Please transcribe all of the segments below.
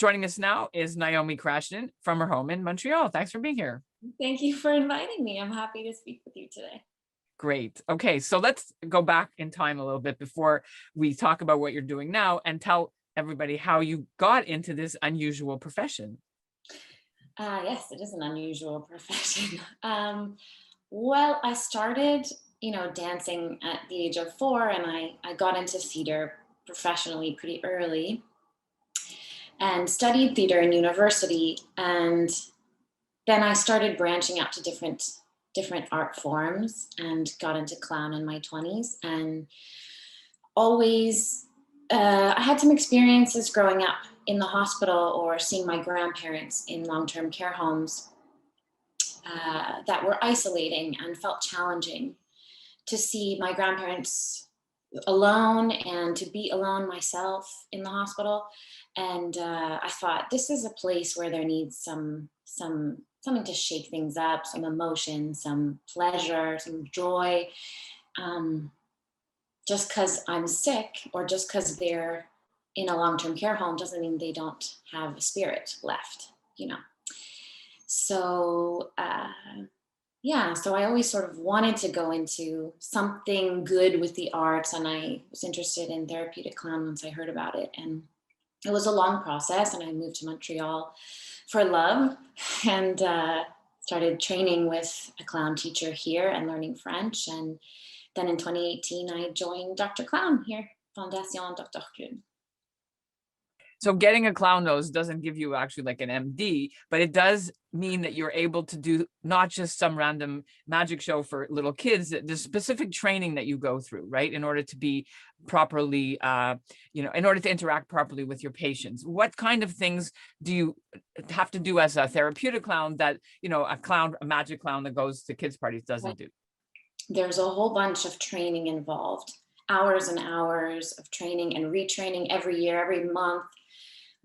Joining us now is Naomi Krajden from her home in Montreal. Thanks for being here. Thank you for inviting me. I'm happy to speak with you today. Great. Okay, so let's go back in time a little bit before we talk about what you're doing now and tell everybody how you got into this unusual profession. Yes, it is an unusual profession. Well, I started, dancing at the age of 4, and I got into theater professionally pretty early and studied theater in university. And then I started branching out to different art forms and got into clown in my 20s. And always, I had some experiences growing up in the hospital or seeing my grandparents in long-term care homes that were isolating and felt challenging. To see my grandparents alone and to be alone myself in the hospital. And I thought, this is a place where there needs something to shake things up, some emotion, some pleasure, some joy. Just because I'm sick or just because they're in a long-term care home doesn't mean they don't have a spirit left. So so I always sort of wanted to go into something good with the arts, and I was interested in therapeutic clown once I heard about it. And it was a long process, and I moved to Montreal for love and started training with a clown teacher here and learning French. And then in 2018, I joined Dr. Clown here, Fondation Dr. Clown. So getting a clown nose doesn't give you actually like an MD, but it does mean that you're able to do not just some random magic show for little kids, the specific training that you go through, right? In order to be properly, in order to interact properly with your patients. What kind of things do you have to do as a therapeutic clown that, a magic clown that goes to kids' parties doesn't do? There's a whole bunch of training involved, hours and hours of training and retraining every year, every month.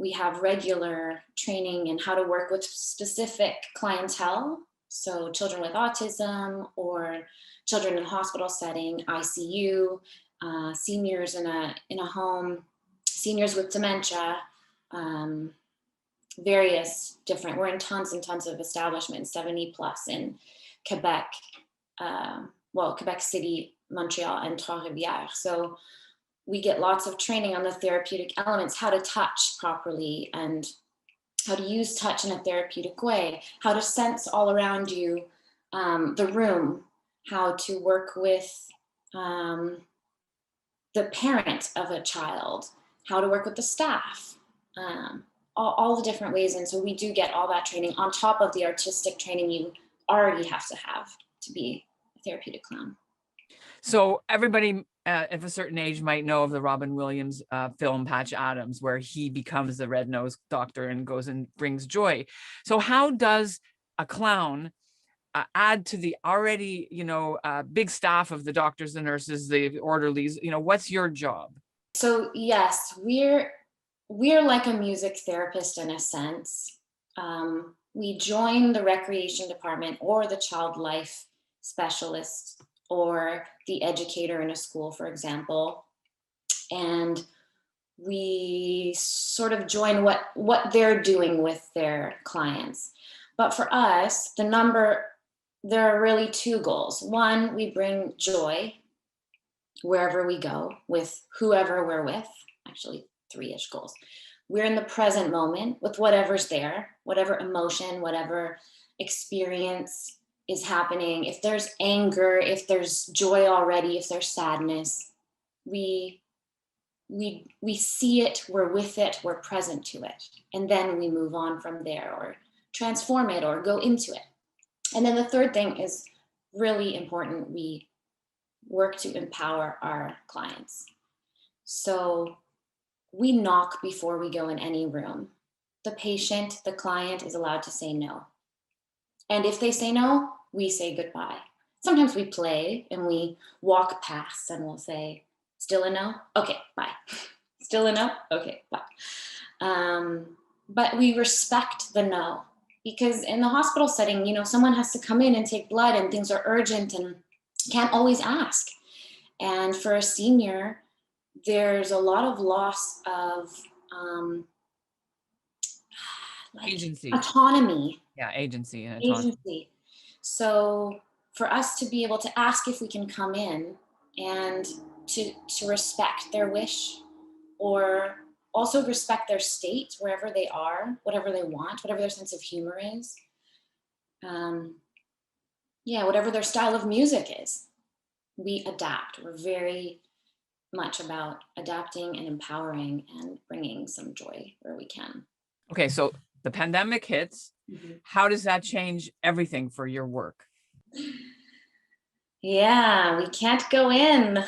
We have regular training in how to work with specific clientele. So children with autism or children in a hospital setting, ICU, seniors in a home, seniors with dementia, various different, we're in tons and tons of establishments, 70 plus in Quebec, Quebec City, Montreal, and Trois-Rivières. So we get lots of training on the therapeutic elements, how to touch properly and how to use touch in a therapeutic way, how to sense all around you, the room, how to work with the parent of a child, how to work with the staff, all the different ways. And so we do get all that training on top of the artistic training you already have to be a therapeutic clown. So everybody of a certain age might know of the Robin Williams film Patch Adams, where he becomes the red-nosed doctor and goes and brings joy. So how does a clown add to the already, big staff of the doctors, the nurses, the orderlies? What's your job? So yes, we're like a music therapist in a sense. We join the recreation department or the child life specialist or the educator in a school, for example. And we sort of join what they're doing with their clients. But for us, there are really two goals. One, we bring joy wherever we go with whoever we're with, actually 3-ish goals. We're in the present moment with whatever's there, whatever emotion, whatever experience is happening. If there's anger, if there's joy already, if there's sadness, we see it, we're with it, we're present to it. And then we move on from there or transform it or go into it. And then the third thing is really important. We work to empower our clients. So we knock before we go in any room. The patient, the client is allowed to say no. And if they say no, we say goodbye. Sometimes we play and we walk past and we'll say, still a no? Okay, bye. Still a no? Okay, bye. But we respect the no, because in the hospital setting, someone has to come in and take blood and things are urgent and can't always ask. And for a senior, there's a lot of loss of like Agency. autonomy. Yeah, agency and autonomy. Agency. So for us to be able to ask if we can come in and to respect their wish, or also respect their state wherever they are, whatever they want, whatever their sense of humor is. Yeah, whatever their style of music is, we adapt. We're very much about adapting and empowering and bringing some joy where we can. Okay, so the pandemic hits. Mhm. How does that change everything for your work? Yeah, we can't go in.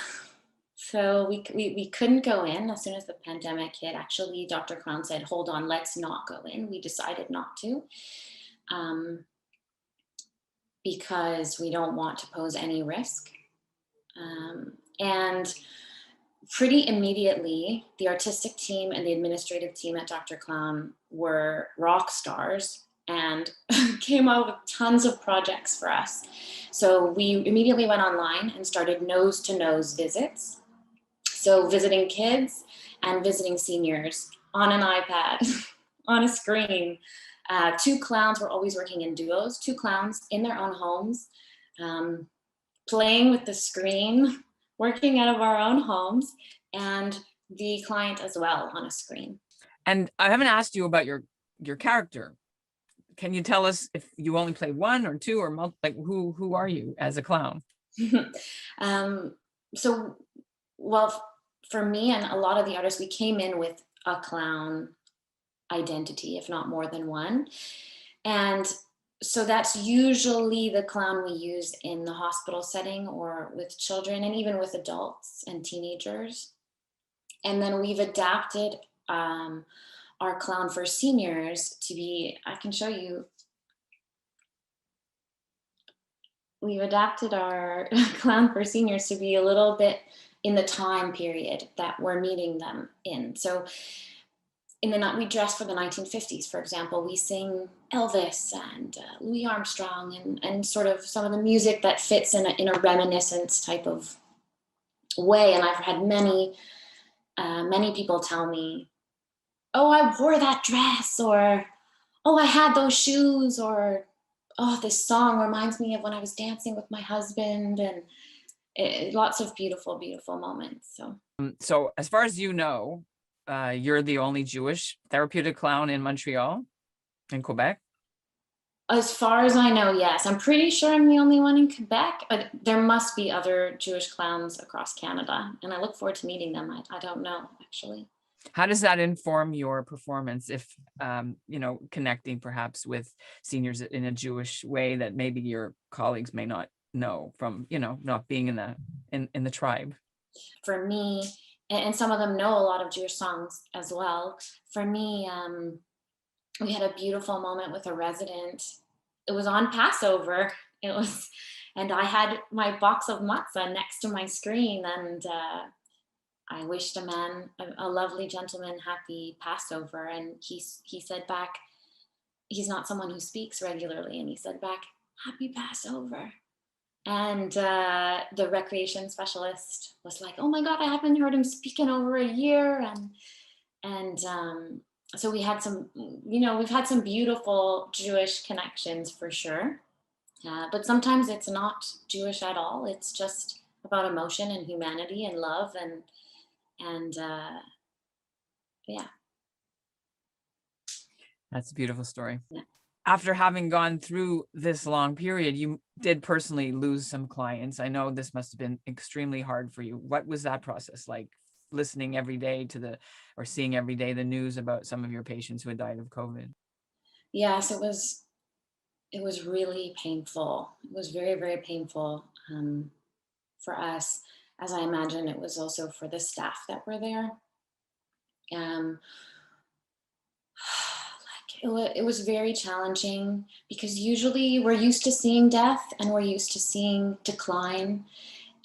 So we couldn't go in as soon as the pandemic hit. Actually, Dr. Clown said, hold on, let's not go in. We decided not to, um, because we don't want to pose any risk. And pretty immediately, the artistic team and the administrative team at Dr. Clown were rock stars and came out with tons of projects for us. So we immediately went online and started nose to nose visits. So visiting kids and visiting seniors on an iPad, on a screen. Two clowns were always working in duos, two clowns in their own homes, um, playing with the screen, working out of our own homes, and the client as well on a screen. And I haven't asked you about your character. Can you tell us if you only play one or two or like who are you as a clown? um, so, well, for me and a lot of the artists, we came in with a clown identity, if not more than one. And so that's usually the clown we use in the hospital setting or with children and even with adults and teenagers. And then we've adapted our clown for seniors to be, I can show you, we've adapted our clown for seniors to be a little bit in the time period that we're meeting them in. So we dress for the 1950s, for example. We sing Elvis and Louis Armstrong and sort of some of the music that fits in a reminiscence type of way. And I've had many people tell me, oh, I wore that dress, or oh, I had those shoes, or oh, this song reminds me of when I was dancing with my husband, and lots of beautiful, beautiful moments. So as far as you know, you're the only Jewish therapeutic clown in Montreal, in Quebec? As far as I know, yes. I'm pretty sure I'm the only one in Quebec. There must be other Jewish clowns across Canada, and I look forward to meeting them. I don't know, actually. How does that inform your performance if, connecting perhaps with seniors in a Jewish way that maybe your colleagues may not know from, not being in the tribe? For me, and some of them know a lot of Jewish songs as well. For me, we had a beautiful moment with a resident. It was on Passover. And I had my box of matzah next to my screen, and I wished a lovely gentleman, happy Passover, and he said back, he's not someone who speaks regularly, and he said back, happy Passover. And the recreation specialist was like, oh my God, I haven't heard him speak in over a year. And so we had we've had some beautiful Jewish connections for sure. But sometimes it's not Jewish at all. It's just about emotion and humanity and love and yeah. That's a beautiful story. Yeah. After having gone through this long period, you did personally lose some clients. I know this must have been extremely hard for you. What was that process like, listening every day or seeing every day the news about some of your patients who had died of COVID? Yes, it was really painful. It was very, very painful for us, as I imagine it was also for the staff that were there. It was very challenging because usually we're used to seeing death and we're used to seeing decline,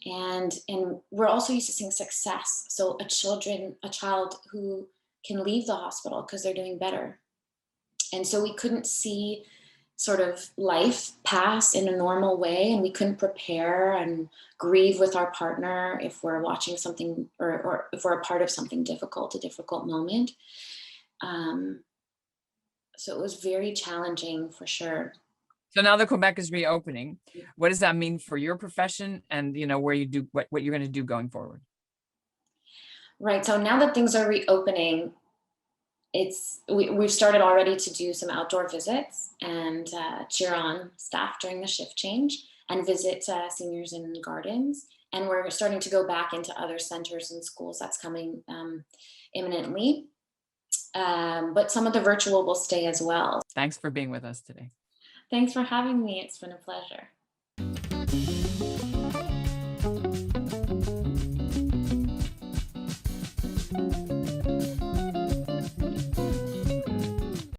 and we're also used to seeing success. So a child who can leave the hospital because they're doing better. And so we couldn't see sort of life pass in a normal way, and we couldn't prepare and grieve with our partner if we're watching something or if we're a part of something difficult, a difficult moment. So it was very challenging for sure. So now that Quebec is reopening, what does that mean for your profession and, where you do what you're going to do going forward? Right. So now that things are reopening, we've started already to do some outdoor visits and cheer on staff during the shift change and visit seniors in gardens. And we're starting to go back into other centers and schools. That's coming imminently. But some of the virtual will stay as well. Thanks for being with us today. Thanks for having me. It's been a pleasure.